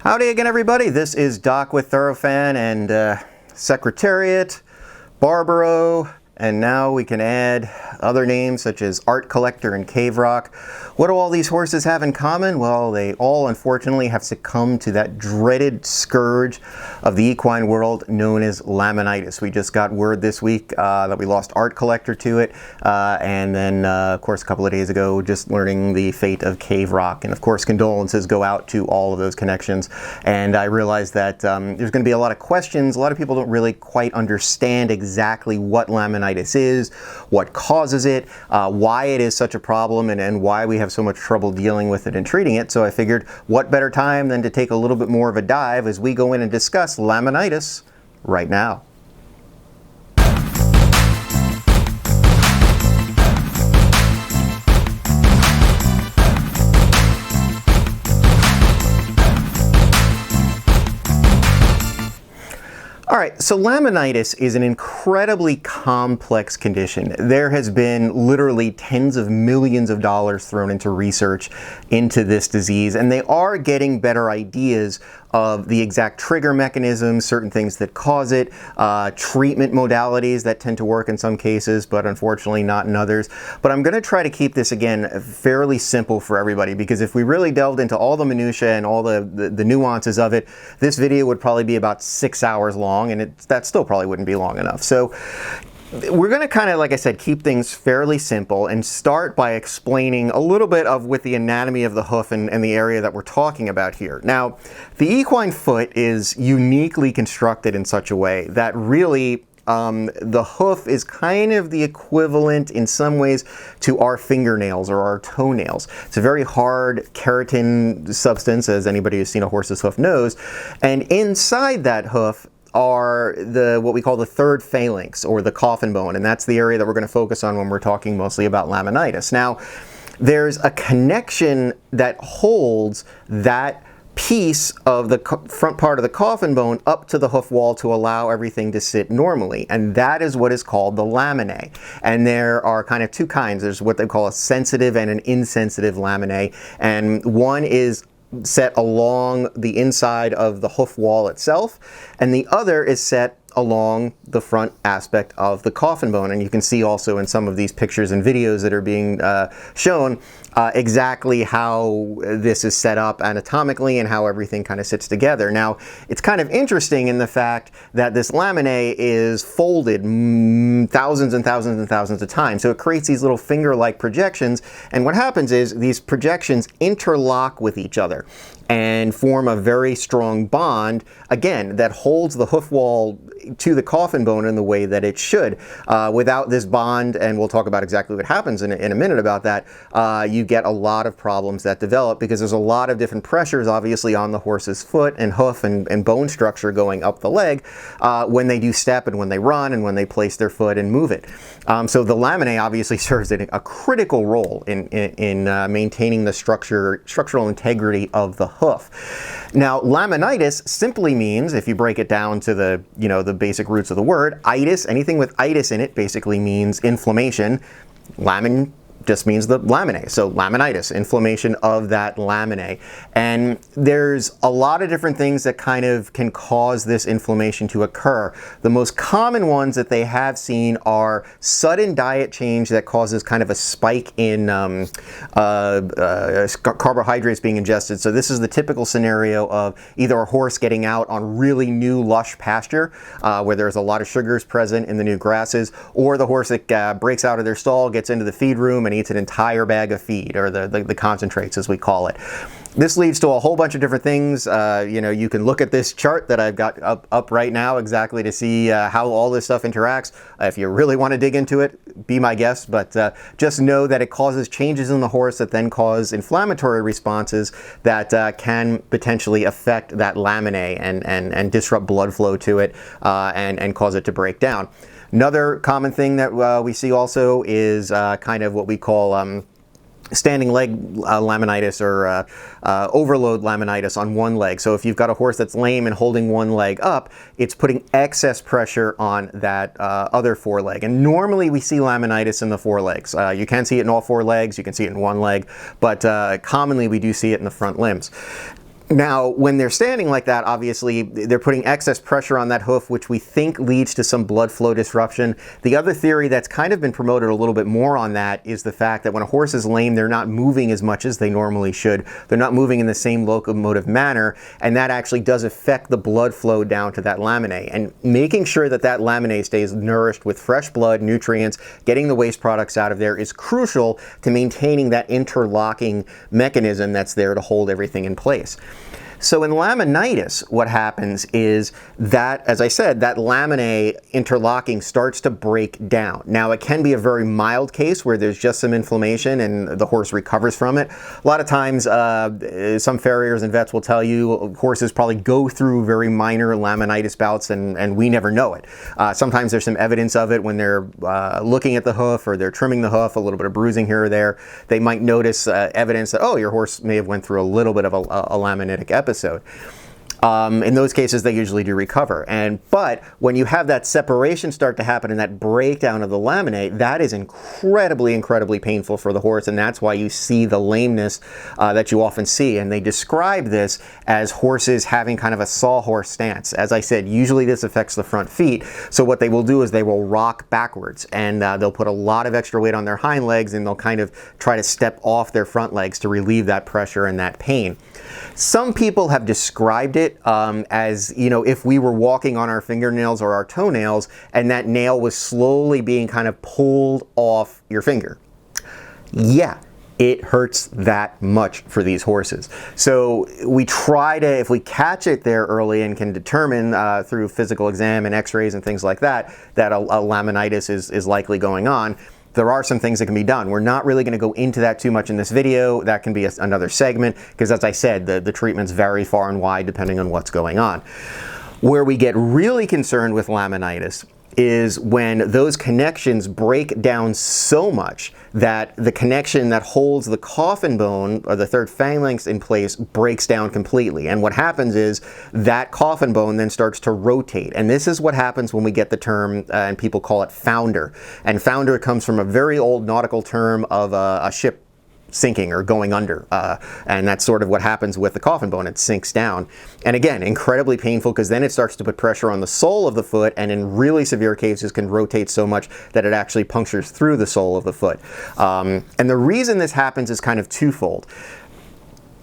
Howdy again, everybody. This is Doc with Thoroughfan and Secretariat, Barbaro, and now we can add other names such as Art Collector and Cave Rock. What do all these horses have in common? Well, they all unfortunately have succumbed to that dreaded scourge of the equine world known as Laminitis. We just got word this week that we lost Art Collector to it, and then of course a couple of days ago just learning the fate of Cave Rock. And of course condolences go out to all of those connections. And I realized that there's going to be a lot of questions. A lot of people don't really quite understand exactly what Laminitis is, what causes it, why it is such a problem, and why we have so much trouble dealing with it and treating it. So I figured what better time than to take a little bit more of a dive as we go in and discuss Laminitis right now. All right, so Laminitis is an incredibly complex condition. There has been literally tens of millions of dollars thrown into research into this disease, and they are getting better ideas of the exact trigger mechanisms, certain things that cause it, treatment modalities that tend to work in some cases, but unfortunately not in others. But I'm going to try to keep this, again, fairly simple for everybody, because if we really delved into all the minutiae and all the nuances of it, this video would probably be about 6 hours long, and that still probably wouldn't be long enough. So we're going to kind of, like I said, keep things fairly simple and start by explaining a little bit of with the anatomy of the hoof and the area that we're talking about here. Now, the equine foot is uniquely constructed in such a way that really the hoof is kind of the equivalent in some ways to our fingernails or our toenails. It's a very hard keratin substance, as anybody who's seen a horse's hoof knows, and inside that hoof are what we call the third phalanx, or the coffin bone, and that's the area that we're going to focus on when we're talking mostly about Laminitis. Now, there's a connection that holds that piece of the front part of the coffin bone up to the hoof wall to allow everything to sit normally, and that is what is called the laminae. And there are kind of two kinds. There's what they call a sensitive and an insensitive laminae, and one is set along the inside of the hoof wall itself, and the other is set along the front aspect of the coffin bone. And you can see also in some of these pictures and videos that are being shown exactly how this is set up anatomically and how everything kind of sits together. Now, it's kind of interesting in the fact that this laminae is folded thousands and thousands and thousands of times. So it creates these little finger-like projections, and what happens is these projections interlock with each other and form a very strong bond, again, that holds the hoof wall to the coffin bone in the way that it should. Without this bond, and we'll talk about exactly what happens in a minute about that, you get a lot of problems that develop because there's a lot of different pressures obviously on the horse's foot and hoof and bone structure going up the leg when they do step and when they run and when they place their foot and move it. So the laminae obviously serves a critical role in maintaining the structural integrity of the hoof. Now, Laminitis simply means, if you break it down to the basic roots of the word, itis, anything with itis in it basically means inflammation. Lamin just means the laminae, so laminitis, inflammation of that laminae. And there's a lot of different things that kind of can cause this inflammation to occur. The most common ones that they have seen are sudden diet change that causes kind of a spike in carbohydrates being ingested. So this is the typical scenario of either a horse getting out on really new lush pasture where there's a lot of sugars present in the new grasses, or the horse that breaks out of their stall, gets into the feed room and eats an entire bag of feed, or the concentrates as we call it. This leads to a whole bunch of different things. You can look at this chart that I've got up right now exactly to see how all this stuff interacts. If you really want to dig into it, be my guest, but just know that it causes changes in the horse that then cause inflammatory responses that can potentially affect that laminae and disrupt blood flow to it and cause it to break down. Another common thing that we see also is kind of what we call standing leg laminitis or overload laminitis on one leg. So if you've got a horse that's lame and holding one leg up, it's putting excess pressure on that other foreleg. And normally we see laminitis in the forelegs. You can see it in all four legs, you can see it in one leg, but commonly we do see it in the front limbs. Now, when they're standing like that, obviously, they're putting excess pressure on that hoof, which we think leads to some blood flow disruption. The other theory that's kind of been promoted a little bit more on that is the fact that when a horse is lame, they're not moving as much as they normally should. They're not moving in the same locomotive manner, and that actually does affect the blood flow down to that laminae. And making sure that that laminae stays nourished with fresh blood, nutrients, getting the waste products out of there is crucial to maintaining that interlocking mechanism that's there to hold everything in place. So in laminitis, what happens is that, as I said, that laminae interlocking starts to break down. Now, it can be a very mild case where there's just some inflammation and the horse recovers from it. A lot of times, some farriers and vets will tell you horses probably go through very minor laminitis bouts and we never know it. Sometimes there's some evidence of it when they're looking at the hoof or they're trimming the hoof, a little bit of bruising here or there. They might notice evidence that, oh, your horse may have went through a little bit of a laminitic episode. In those cases, they usually do recover. But when you have that separation start to happen and that breakdown of the laminae, that is incredibly, incredibly painful for the horse, and that's why you see the lameness that you often see. And they describe this as horses having kind of a sawhorse stance. As I said, usually this affects the front feet. So what they will do is they will rock backwards, and they'll put a lot of extra weight on their hind legs, and they'll kind of try to step off their front legs to relieve that pressure and that pain. Some people have described it as, you know, if we were walking on our fingernails or our toenails and that nail was slowly being kind of pulled off your finger. Yeah, it hurts that much for these horses. So we try to, if we catch it there early and can determine through physical exam and x-rays and things like that, that a laminitis is likely going on, there are some things that can be done. We're not really going to go into that too much in this video. That can be another segment because, as I said, the treatments vary far and wide depending on what's going on. Where we get really concerned with laminitis is when those connections break down so much that the connection that holds the coffin bone or the third phalanx in place breaks down completely. And what happens is that coffin bone then starts to rotate. And this is what happens when we get the term, and people call it founder. And founder comes from a very old nautical term of a ship sinking or going under, and that's sort of what happens with the coffin bone. It sinks down, and again, incredibly painful because then it starts to put pressure on the sole of the foot, and in really severe cases can rotate so much that it actually punctures through the sole of the foot. And the reason this happens is kind of twofold.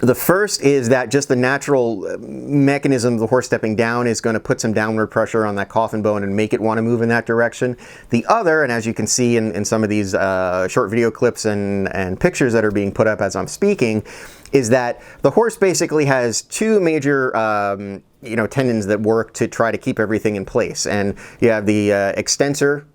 The first is that just the natural mechanism of the horse stepping down is going to put some downward pressure on that coffin bone and make it want to move in that direction. The other, and as you can see in some of these short video clips and pictures that are being put up as I'm speaking, is that the horse basically has two major tendons that work to try to keep everything in place. And you have the extensor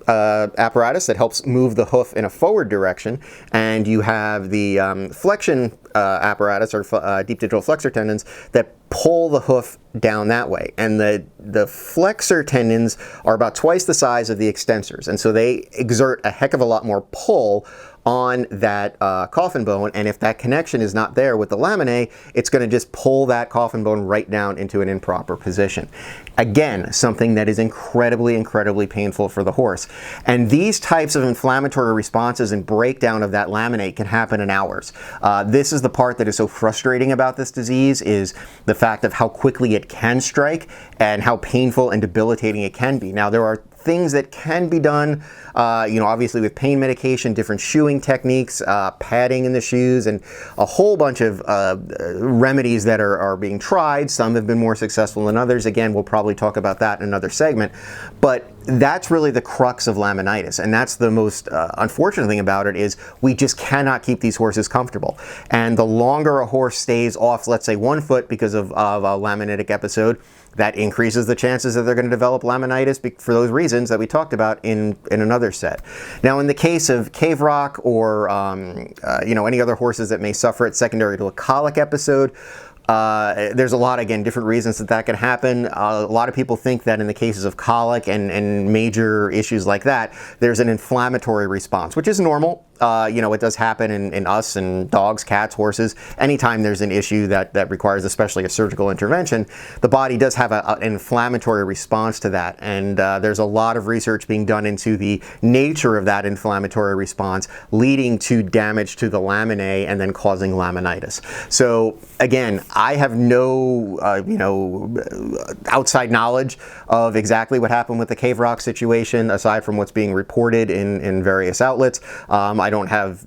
apparatus that helps move the hoof in a forward direction, and you have the flexion apparatus or deep digital flexor tendons that pull the hoof down that way. And the flexor tendons are about twice the size of the extensors, and so they exert a heck of a lot more pull on that coffin bone, and if that connection is not there with the laminae, it's going to just pull that coffin bone right down into an improper position. Again, something that is incredibly, incredibly painful for the horse. And these types of inflammatory responses and breakdown of that laminate can happen in hours. This is the part that is so frustrating about this disease, is the fact of how quickly it can strike and how painful and debilitating it can be. Now, there are things that can be done, obviously with pain medication, different shoeing techniques, padding in the shoes, and a whole bunch of remedies that are being tried. Some have been more successful than others. Again, we'll probably talk about that in another segment. But that's really the crux of laminitis, and that's the most unfortunate thing about it, is we just cannot keep these horses comfortable. And the longer a horse stays off, let's say 1 foot because of a laminitic episode, that increases the chances that they're going to develop laminitis for those reasons that we talked about in another set. Now, in the case of cave rock or any other horses that may suffer it secondary to a colic episode, there's a lot, again, different reasons that can happen. A lot of people think that in the cases of colic and major issues like that, there's an inflammatory response, which is normal. it does happen in us and dogs, cats, horses. Anytime there's an issue that requires especially a surgical intervention, the body does have an inflammatory response to that. And there's a lot of research being done into the nature of that inflammatory response, leading to damage to the laminae and then causing laminitis. So again, I have no, outside knowledge of exactly what happened with the cave rock situation, aside from what's being reported in various outlets. I don't have,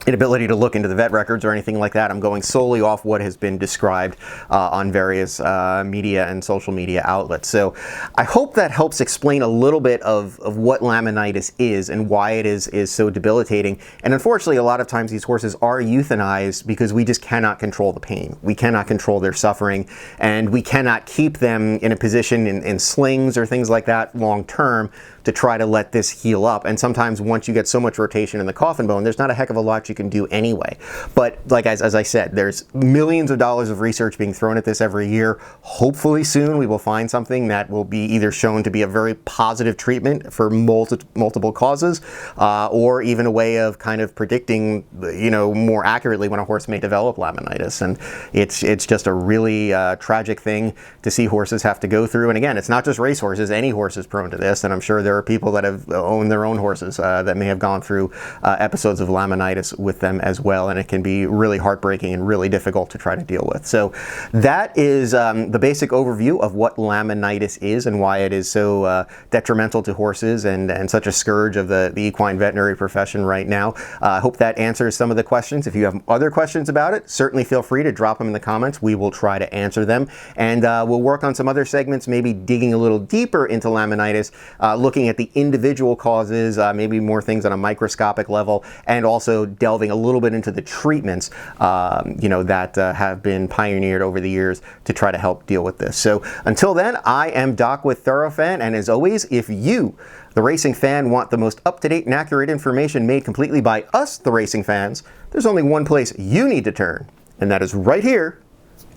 an ability to look into the vet records or anything like that. I'm going solely off what has been described on various media and social media outlets. So I hope that helps explain a little bit of what laminitis is and why it is so debilitating. And unfortunately, a lot of times these horses are euthanized because we just cannot control the pain. We cannot control their suffering, and we cannot keep them in a position in slings or things like that long term to try to let this heal up. And sometimes once you get so much rotation in the coffin bone, there's not a heck of a lot you can do anyway. But like as I said, there's millions of dollars of research being thrown at this every year. Hopefully soon we will find something that will be either shown to be a very positive treatment for multiple causes, or even a way of kind of predicting, more accurately when a horse may develop laminitis. And it's just a really tragic thing to see horses have to go through. And again, it's not just race horses. Any horse is prone to this, and I'm sure there are people that have owned their own horses that may have gone through episodes of laminitis with them as well, and it can be really heartbreaking and really difficult to try to deal with. So that is the basic overview of what laminitis is and why it is so detrimental to horses and such a scourge of the equine veterinary profession right now. I hope that answers some of the questions. If you have other questions about it, certainly feel free to drop them in the comments. We will try to answer them, and we'll work on some other segments, maybe digging a little deeper into laminitis, looking at the individual causes, maybe more things on a microscopic level, and also delving a little bit into the treatments that have been pioneered over the years to try to help deal with this. So until then, I am Doc with Thoroughfan, and as always, if you, the racing fan, want the most up-to-date and accurate information made completely by us, the racing fans, there's only one place you need to turn, and that is right here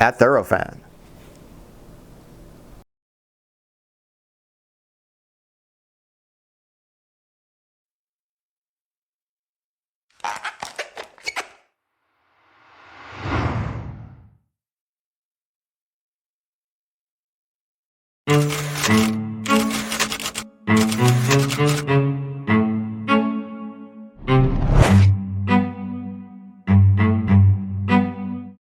at Thoroughfan.